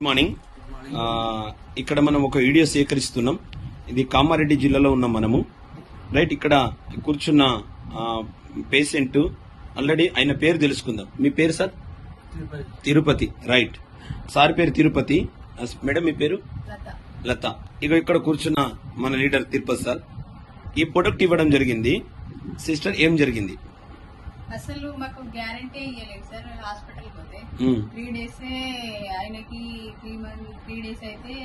Morning. ఇక్కడ మనం ఒక వీడియో సేకరిస్తున్నాం. ఇది కామారెడ్డి జిల్లాలో ఉన్నాం మనము. రైట్, ఇక్కడ కూర్చున్న పేషెంట్ ఆల్రెడీ ఆయన పేరు తెలుసుకుందాం. మీ పేరు సార్? తిరుపతి. రైట్, సార్ పేరు తిరుపతి. మేడం మీ పేరు? లత. ఇక ఇక్కడ కూర్చున్న మన లీడర్ తిరుపతి సార్. ఈ ప్రొడక్ట్ ఇవ్వడం జరిగింది. సిస్టర్, ఏం జరిగింది? అసలు మాకు గ్యారంటీ ఇవ్వలేదు సార్. హాస్పిటల్ పోతే 3 days ఆయనకి 3 days అయితే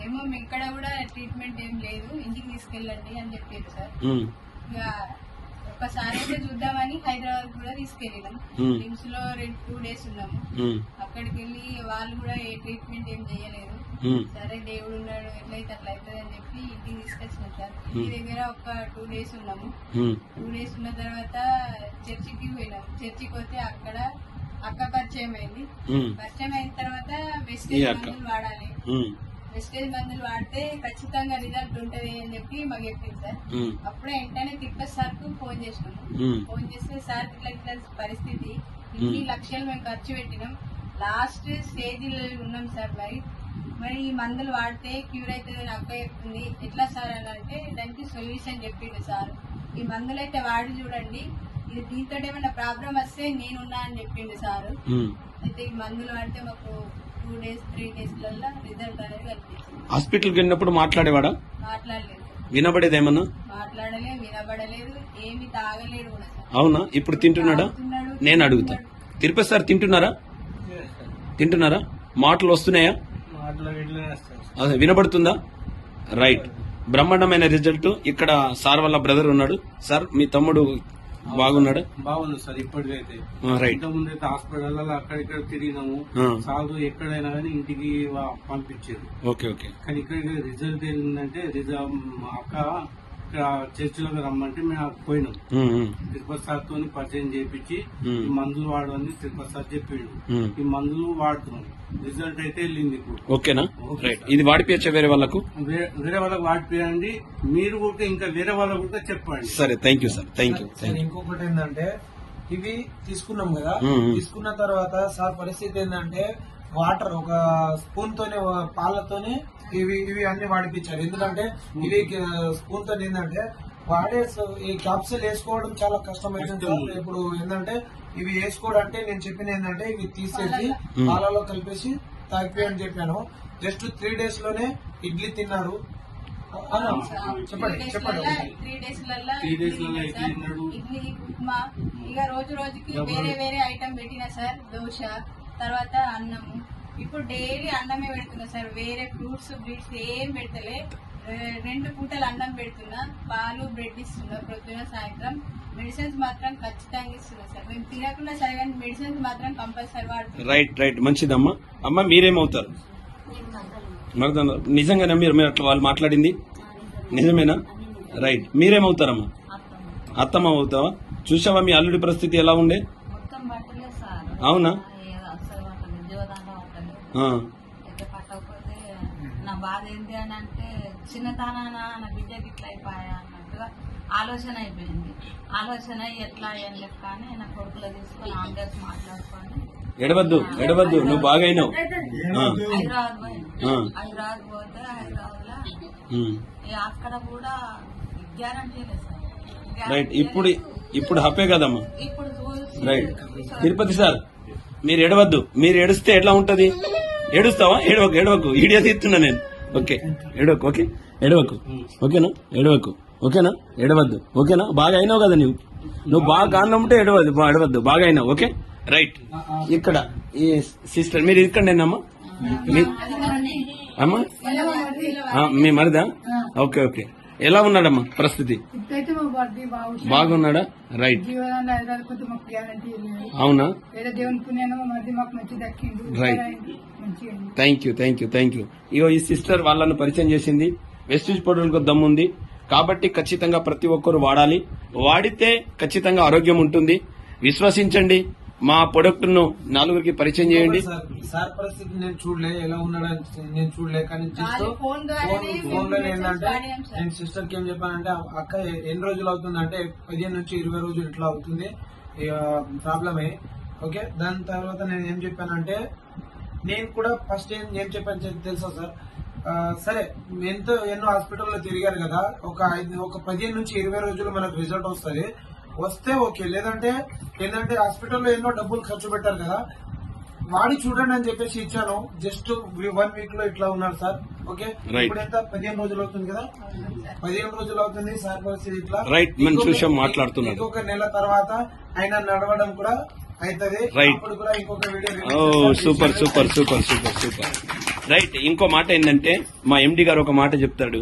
ఏమో ఇక్కడ కూడా ట్రీట్మెంట్ ఏం లేదు, ఇంటికి తీసుకెళ్ళండి అని చెప్పారు సార్. ఇక ఒకసారి అయితే చూద్దామని హైదరాబాద్ కూడా తీసుకెళ్ళినాం. నిమ్స్ లో 2 days ఉన్నాము. అక్కడికి వెళ్ళి వాళ్ళు కూడా ఏ ట్రీట్మెంట్ ఏం చేయలేదు. సరే దేవుడు ఉన్నాడు, ఎట్లయితే అట్లా అవుతుంది అని చెప్పి ఇంటికి తీసుకొచ్చినాం సార్. ఇంటి దగ్గర ఒక 2 days ఉన్నాము. 2 days ఉన్న తర్వాత చర్చికి పోయినాం. చర్చికి పోతే అక్కడ అక్క పరిచయం అయింది. పరిచయం అయిన తర్వాత వెస్టేజ్ మందులు వాడాలి, వెస్టేజ్ మందులు వాడితే ఖచ్చితంగా రిజల్ట్ ఉంటది అని చెప్పి మాకు చెప్పింది సార్. అప్పుడే వెంటనే తిరుపతి సార్ కు ఫోన్ చేసినాము. ఫోన్ చేస్తే సార్ ఇట్లా పరిస్థితి, ఇన్ని లక్షలు మేము ఖర్చు పెట్టినాం, లాస్ట్ స్టేజ్ ఉన్నాం సార్. మరి ఈ మందులు వాడితే క్యూర్ అవుతుంది అక్క చెప్తుంది, ఎట్లా సార్ అని అంటే దానికి సొల్యూషన్ చెప్పిండు సార్. ఈ మందులు అయితే వాడి చూడండి, ఇది దీంతో ఏమైనా ప్రాబ్లం వస్తే నేనున్నా అని చెప్పిండు సార్. అయితే ఈ మందులు వాడితే మాకు 2 days 3 days లలో రిజల్ట్ అనేది కనిపించింది. హాస్పిటల్కి వెళ్ళినప్పుడు మాట్లాడేవాడా? మాట్లాడలేదు. వినబడేదేమన్నా? మాట్లాడలేదు, వినబడలేదు, ఏమి తాగలేడు కూడా సార్. అవునా? ఇప్పుడు తింటున్నాడా? నేను అడుగుతా. తిరుపతి సార్ తింటున్నారా? మాటలు వస్తున్నాయా? అదే వినబడుతుందా? రైట్, బ్రహ్మాండమైన రిజల్ట్. ఇక్కడ సార్ వాళ్ళ బ్రదర్ ఉన్నాడు. సార్, మీ తమ్ముడు బాగున్నాడా? బాగుంది సార్. ఇప్పటికైతే ఇంతకుముందు అయితే హాస్పిటల్ అక్కడిక్కడ తిరిగినాము, సాగు ఎక్కడైనా కానీ ఇంటికి పంపించారు. ఓకే. కానీ ఇక్కడ రిజల్ట్ ఏంటంటే అక్క ఇక్కడ చర్చిలో రమ్మంటే మేము పోయినాం. తిరుపతి సార్ తో పరిచయం చేయించి ఈ మందులు వాడని తిరుపతి సార్ చెప్పిండు. ఈ మందులు వాడుతున్నాం, రిజల్ట్ అయితే వెళ్ళింది ఇప్పుడు. ఓకేనా? రైట్, ఇది వాడిపోయచ్చా వేరే వాళ్ళకు? వేరే వాళ్ళకి వాడిపోయండి, మీరు కూడా ఇంకా వేరే వాళ్ళకు కూడా చెప్పండి. సరే, thank you sir. Thank you. ఇంకొకటి ఏంటంటే, ఇవి తీసుకున్నాం కదా, తీసుకున్న తర్వాత సార్ పరిస్థితి ఏంటంటే వాటర్ ఒక స్పూన్ తోనే పాలతోనే ఇవి అన్ని వాడిపించారు. ఎందుకంటే ఇవి స్పూన్ తో ఏంటంటే వాడే ఈ క్యాప్సూల్ వేసుకోవడం చాలా కష్టమైంది. ఇప్పుడు ఏంటంటే ఇవి వేసుకోవడం నేను చెప్పిన ఏంటంటే ఇవి తీసేసి పాలలో కలిపేసి తాగిపోయి అని చెప్పాను. జస్ట్ 3 days లోనే ఇడ్లీ తిన్నారు. చెప్పండి. 3 days లలో ఇడ్లీ, ఉప్మా, ఇక రోజుకి వేరే ఐటమ్ పెట్టినా సార్. దోశ, తర్వాత అన్నము. ఇప్పుడు డైలీ అన్నమే పెడుతున్నా సార్. వేరే ఫ్రూట్స్ బ్రీడ్స్ ఏం పెడతలే. 2 పూటలు అన్నం పెడుతున్నా, పాలు బ్రెడ్ ఇస్తున్నా పొద్దున సాయంత్రం. మెడిసిన్స్ మాత్రం ఖచ్చితంగా ఇస్తున్నా సార్. మేము తినకుండా సరే కానీ మెడిసిన్స్ మాత్రం కంపల్సరీ వాడుతున్నాం. రైట్, మంచిదమ్మా. అమ్మ, మీరేమవుతారు? నిజంగానే మీరు అట్లా వాళ్ళు మాట్లాడింది నిజమేనా? రైట్, మీరేమవుతారమ్మా? అత్తమ్మ అవుతావా? చూసావా మీ అల్లుడి పరిస్థితి ఎలా ఉండే? అవునా? పట్టకపోతే నా బాధ ఏంటి అని అంటే, చిన్నతనాన నా బిడ్డకి ఇట్లా అయిపోయా అన్నట్టుగా ఆలోచన అయిపోయింది. ఆలోచన ఎట్లా అని చెప్పని నా కొడుకులో తీసుకొని ఆంబులెన్స్ మాట్లాడుకొని ఎడవద్దు నువ్వు బాగా అయినావు. హైదరాబాద్ పోతే హైదరాబాద్ లో అక్కడ కూడా గ్యారంటీ లేదు సార్. రైట్, ఇప్పుడు హప్పే కదమ్మా. ఇప్పుడు రైట్, తిరుపతి సార్, మీరు ఎడవద్దు. మీరు ఏడుస్తే ఎట్లా ఉంటది? ఏడుస్తావా? ఏడవకు. ఈడియో తీస్తున్నా నేను. ఓకే, ఏడవకు. ఓకే, ఏడవకు. ఓకేనా? ఏడవకు. ఓకేనా? ఏడవద్దు. ఓకేనా? బాగా అయినావు కదా నువ్వు బాగా కారణం ఉంటే ఏడవద్దు. బాగా అయినావు. Okay, right. ఇక్కడ ఈ సిస్టర్, మీరు ఇక్కడేనమ్మా? అమ్మా, మీ మరిదా? ఓకే. ఎలా ఉన్నాడమ్మా పరిస్థితి? బాగున్నాడా? రైట్. అవునా? Right, thank you. ఇగో ఈ సిస్టర్ వాళ్ళను పరిచయం చేసింది. వెస్టేజ్ పౌడర్లకు దమ్ముంది కాబట్టి ఖచ్చితంగా ప్రతి ఒక్కరు వాడాలి. వాడితే ఖచ్చితంగా ఆరోగ్యం ఉంటుంది. విశ్వసించండి. మా ప్రొడక్ట్ ను 4గురికి పరిచయం చేయండి. సార్ పరిస్థితి నేను చూడలే, ఎలా ఉన్నాడని నేను చూడలే. కానీ ఫోన్ లో ఏంటంటే నేను సిస్టర్ కి ఏం చెప్పానంటే, అక్క ఎన్ని రోజులు అవుతుందంటే 15 నుంచి 20 రోజులు ఇట్లా అవుతుంది ప్రాబ్లమే. ఓకే, దాని తర్వాత నేను ఏం చెప్పానంటే నేను కూడా ఫస్ట్ ఏం చెప్పాను తెలుసా సార్? సరే, ఎన్నో హాస్పిటల్లో తిరిగారు కదా, ఒక 15 నుంచి 20 రోజులు మనకు రిజల్ట్ వస్తే ఓకే, లేదంటే ఏంటంటే హాస్పిటల్లో ఎన్నో డబ్బులు ఖర్చు పెట్టారు కదా, వాడి చూడండి అని చెప్పేసి ఇచ్చాను. జస్ట్ 1 వీక్ లో ఇట్లా ఉన్నారు సార్. Okay, Right. ఇప్పుడు ఎంత 15 రోజులు అవుతుంది కదా, 15 రోజులు అవుతుంది సార్ పరిస్థితి ఇట్లా. Right, మంచి విషయం మాట్లాడుతున్నారు. ఇంకొక నెల తర్వాత ఆయన నడవడం కూడా అవుతుంది. Right. అప్పుడు కూడా ఇంకొక video super super super super super. Right, ఇంకో మాట ఏంటంటే మా ఎండి గారు ఒక మాట చెప్తాడు,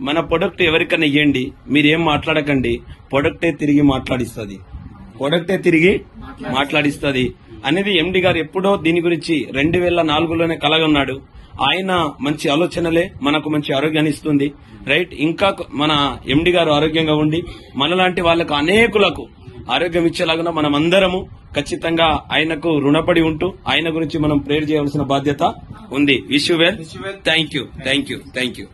మన ప్రొడక్ట్ ఎవరికైనా ఇవ్వండి, మీరేం మాట్లాడకండి, ప్రొడక్టే తిరిగి మాట్లాడిస్తుంది, ప్రొడక్టే తిరిగి మాట్లాడిస్తుంది అనేది ఎండి గారు ఎప్పుడో దీని గురించి 2004లోనే కలగొన్నాడు. ఆయన మంచి ఆలోచనలే మనకు మంచి ఆరోగ్యాన్ని ఇస్తుంది. రైట్, ఇంకా మన ఎండి గారు ఆరోగ్యంగా ఉండి మనలాంటి వాళ్ళకు అనేకులకు ఆరోగ్యం ఇచ్చేలాగా మనం అందరము ఖచ్చితంగా ఆయనకు రుణపడి ఉంటూ ఆయన గురించి మనం ప్రేర్ చేయాల్సిన బాధ్యత ఉంది. Wish you well. Thank you.